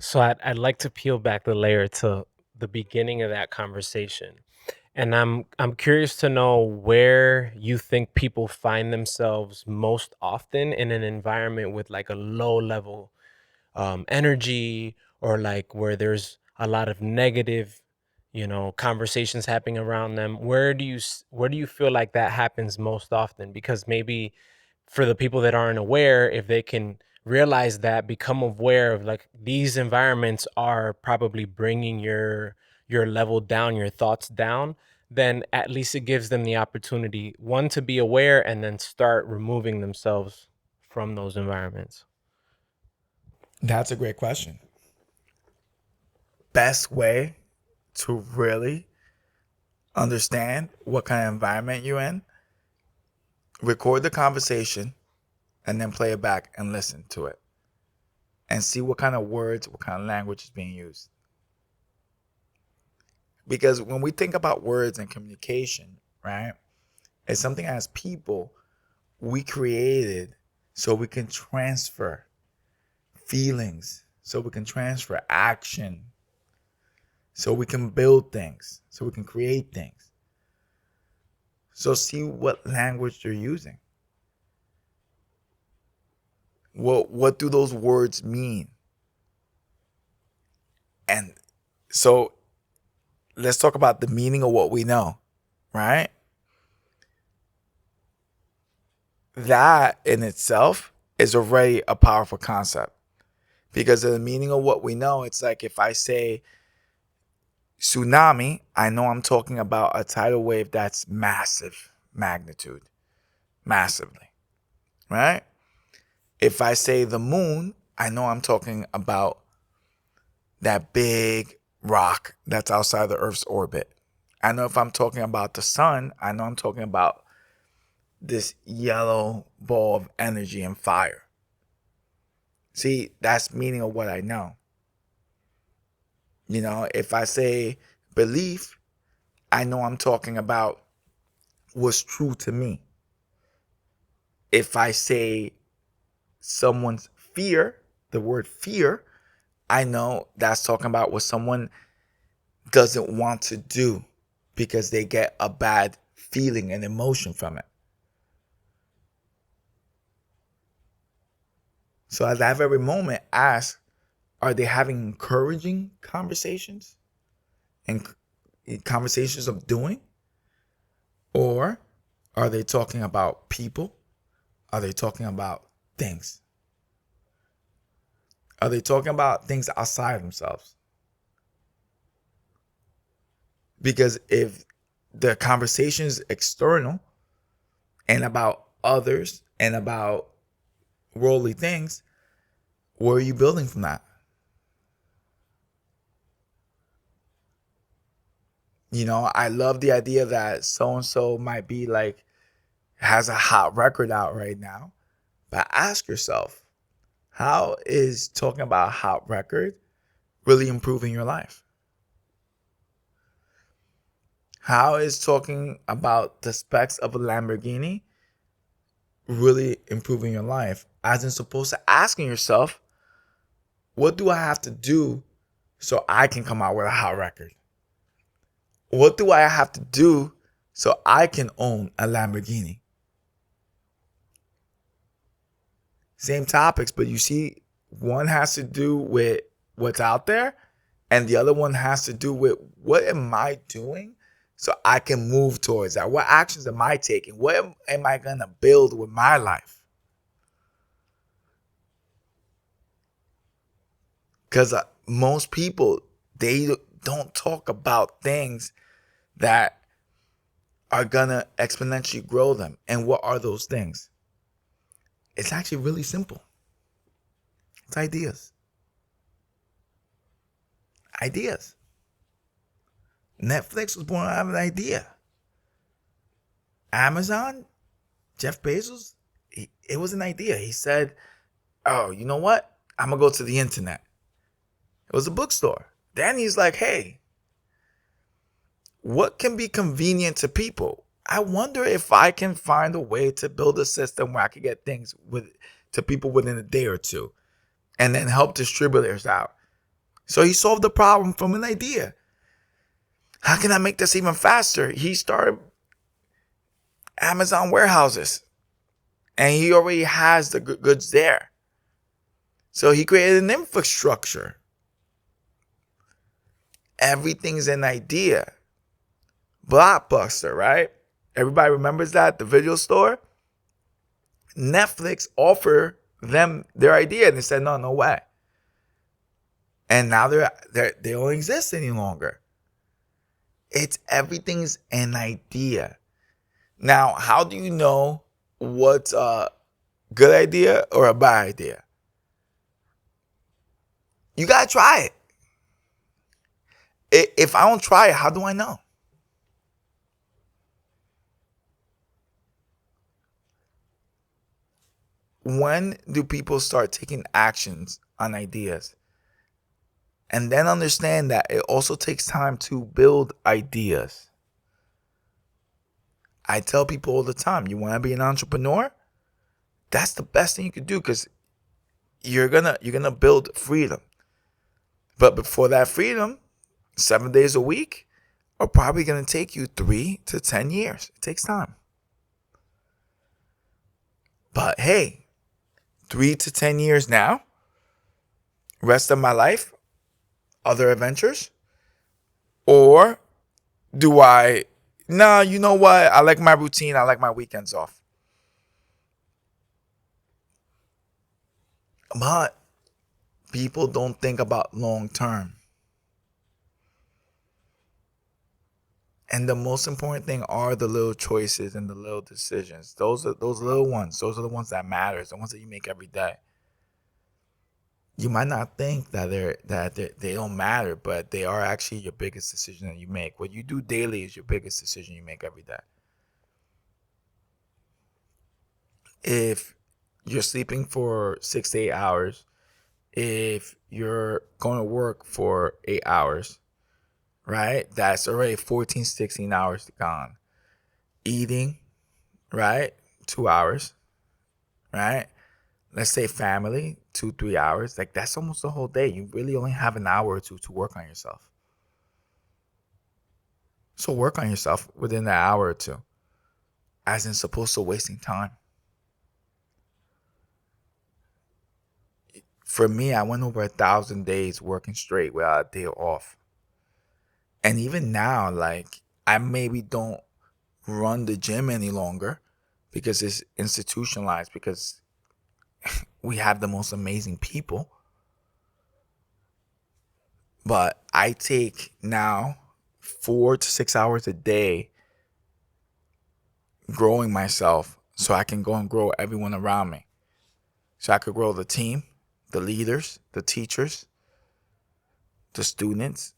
So I'd like to peel back the layer to the beginning of that conversation. And I'm curious to know where you think people find themselves most often in an environment with like a low level energy, or like where there's a lot of negative, conversations happening around them. Where do you feel like that happens most often? Because maybe for the people that aren't aware, if they can realize that, become aware of like these environments are probably bringing your level down, your thoughts down, then at least it gives them the opportunity, one, to be aware, and then start removing themselves from those environments. That's a great question. Best way to really understand what kind of environment you're in, record the conversation and then play it back and listen to it and see what kind of words, what kind of language is being used. Because when we think about words and communication, right, it's something as people we created so we can transfer feelings, so we can transfer action, so we can build things, so we can create things. So see what language you're using. What do those words mean? And so let's talk about the meaning of what we know, right? That in itself is already a powerful concept because of the meaning of what we know. It's like if I say tsunami, I know I'm talking about a tidal wave that's massive magnitude, massively, right? If I say the moon, I know I'm talking about that big rock that's outside the Earth's orbit. I know if I'm talking about the sun, I know I'm talking about this yellow ball of energy and fire. See, that's meaning of what I know. If I say belief, I know I'm talking about what's true to me. If I say someone's fear, the word fear, I know that's talking about what someone doesn't want to do because they get a bad feeling and emotion from it. So at that very moment, ask, are they having encouraging conversations and conversations of doing? Or are they talking about people? Are they talking about things? Are they talking about things outside of themselves? Because if the conversation is external and about others and about worldly things, where are you building from that? I love the idea that so and so might be like, has a hot record out right now. But ask yourself, how is talking about a hot record really improving your life? How is talking about the specs of a Lamborghini really improving your life? As in supposed to asking yourself, what do I have to do so I can come out with a hot record? What do I have to do so I can own a Lamborghini? Same topics, but you see, one has to do with what's out there, and the other one has to do with what am I doing so I can move towards that? What actions am I taking? What am I going to build with my life? Because most people, they don't talk about things that are going to exponentially grow them. And what are those things? It's actually really simple. It's ideas. Ideas. Netflix was born out of an idea. Amazon, Jeff Bezos, it was an idea. He said, oh, you know what? I'm going to go to the internet. It was a bookstore. Then he's like, hey, what can be convenient to people? I wonder if I can find a way to build a system where I can get things to people within a day or two and then help distributors out. So he solved the problem from an idea. How can I make this even faster? He started Amazon warehouses, and he already has the goods there. So he created an infrastructure. Everything's an idea. Blockbuster, right? Everybody remembers that, the video store? Netflix offered them their idea, and they said, no way. And now they don't exist any longer. It's everything's an idea. Now, how do you know what's a good idea or a bad idea? You gotta try it. If I don't try it, how do I know? When do people start taking actions on ideas? And then understand that it also takes time to build ideas. I tell people all the time, you want to be an entrepreneur? That's the best thing you could do, because you're gonna build freedom. But before that freedom, 7 days a week are probably gonna take you 3 to 10 years. It takes time. But hey, 3 to 10 years now, rest of my life, other adventures? Or do I, nah, you know what? I like my routine. I like my weekends off. But people don't think about long term. And the most important thing are the little choices and the little decisions. Those little ones. Those are the ones that matter. The ones that you make every day. You might not think that they don't matter, but they are actually your biggest decision that you make. What you do daily is your biggest decision you make every day. If you're sleeping for 6 to 8 hours, if you're going to work for 8 hours, right? That's already 14, 16 hours gone. Eating, right? 2 hours, right? Let's say family, 2, 3 hours. Like, that's almost the whole day. You really only have an hour or two to work on yourself. So work on yourself within that hour or two, as in supposed to wasting time. For me, I went over 1,000 days working straight without a day off. And even now, like, I maybe don't run the gym any longer because it's institutionalized, because we have the most amazing people. But I take now 4 to 6 hours a day growing myself so I can go and grow everyone around me. So I could grow the team, the leaders, the teachers, the students,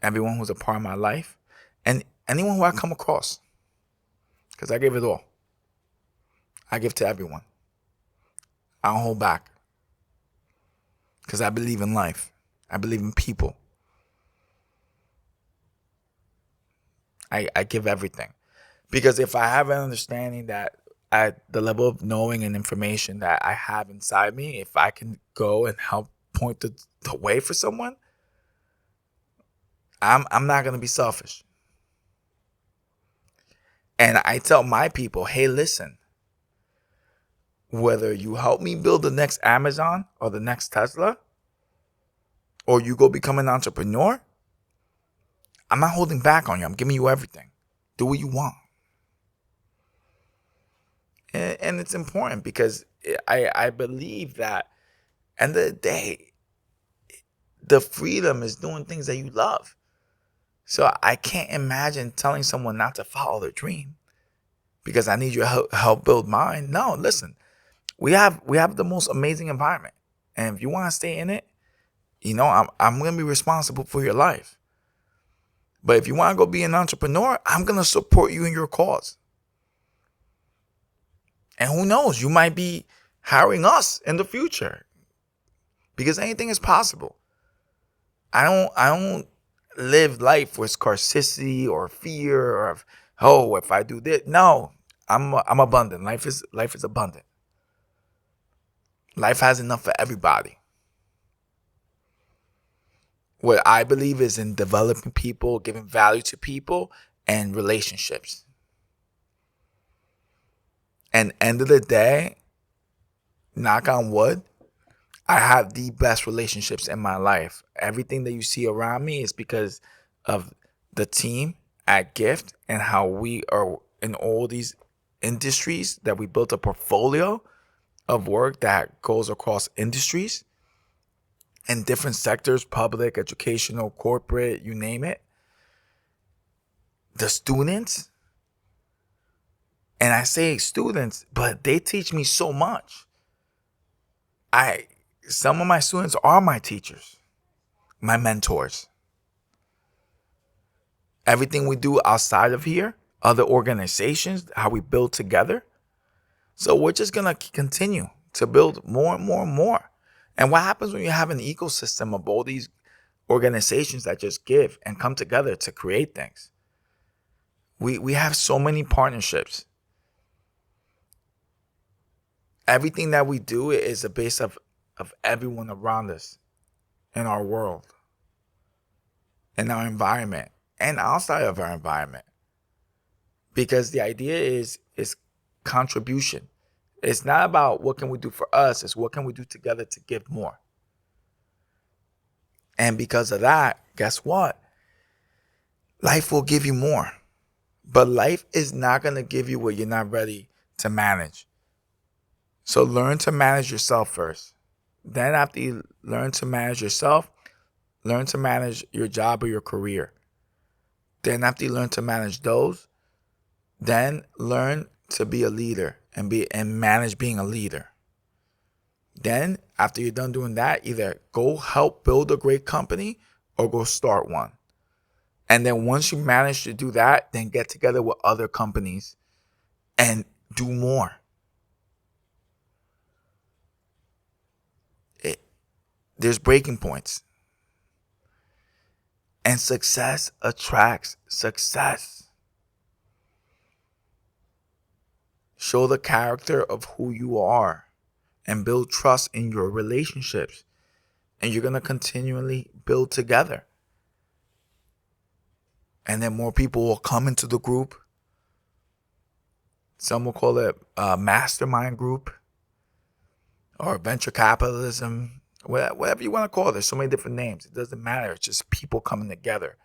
everyone who's a part of my life, and anyone who I come across. Because I give it all. I give to everyone. I don't hold back. Because I believe in life. I believe in people. I give everything. Because if I have an understanding that at the level of knowing and information that I have inside me, if I can go and help point the way for someone, I'm not going to be selfish. And I tell my people, hey, listen, whether you help me build the next Amazon or the next Tesla, or you go become an entrepreneur, I'm not holding back on you. I'm giving you everything. Do what you want. And it's important because I believe that end of the day, the freedom is doing things that you love. So I can't imagine telling someone not to follow their dream because I need your help build mine. No, listen, we have the most amazing environment. And if you want to stay in it, I'm going to be responsible for your life. But if you want to go be an entrepreneur, I'm going to support you in your cause. And who knows, you might be hiring us in the future because anything is possible. I don't live life with scarcity or fear or if I do this. No, I'm abundant. Life is abundant. Life has enough for everybody. what I believe is in developing people, giving value to people, and relationships. And end of the day, knock on wood, I have the best relationships in my life. Everything that you see around me is because of the team at Gift and how we are in all these industries that we built a portfolio of work that goes across industries and different sectors, public, educational, corporate, you name it. The students, and I say students, but they teach me so much. Some of my students are my teachers, my mentors. Everything we do outside of here, other organizations, how we build together. So we're just going to continue to build more and more and more. And what happens when you have an ecosystem of all these organizations that just give and come together to create things? We have so many partnerships. Everything that we do is a base of everyone around us in our world, in our environment, and outside of our environment. Because the idea is contribution. It's not about what can we do for us, it's what can we do together to give more. And because of that, guess what? Life will give you more. But life is not going to give you what you're not ready to manage. So learn to manage yourself first. Then after you learn to manage yourself, learn to manage your job or your career. Then after you learn to manage those, then learn to be a leader and manage being a leader. Then after you're done doing that, either go help build a great company or go start one. And then once you manage to do that, then get together with other companies and do more. There's breaking points. And success attracts success. Show the character of who you are and build trust in your relationships. And you're going to continually build together. And then more people will come into the group. Some will call it a mastermind group or venture capitalism, whatever you want to call it. There's so many different names. It doesn't matter. It's just people coming together.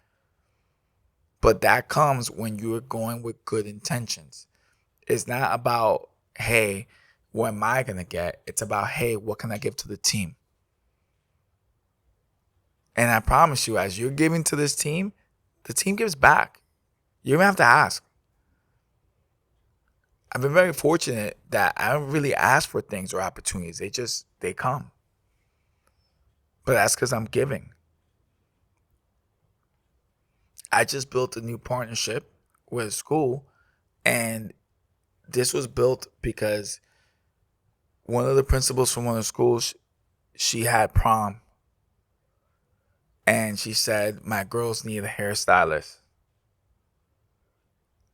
But that comes when you're going with good intentions. It's not about, hey, what am I going to get? It's about, hey, what can I give to the team? And I promise you, as you're giving to this team, the team gives back. You don't have to ask. I've been very fortunate that I don't really ask for things or opportunities. They come. But that's because I'm giving. I just built a new partnership with a school, and this was built because one of the principals from one of the schools, she had prom. And she said, my girls need a hairstylist.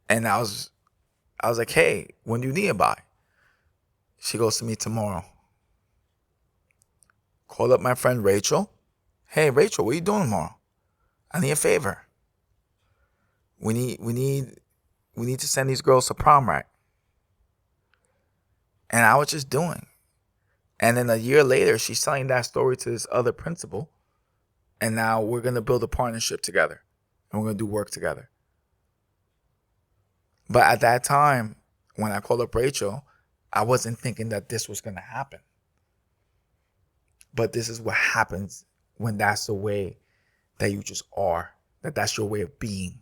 And I was like, hey, when do you need it by? She goes to me tomorrow. Call up my friend Rachel. Hey, Rachel, what are you doing tomorrow? I need a favor. We need to send these girls to prom, right? And I was just doing. And then a year later, she's telling that story to this other principal. And now we're going to build a partnership together. And we're going to do work together. But at that time, when I called up Rachel, I wasn't thinking that this was going to happen. But this is what happens when that's the way that you just are. That's your way of being.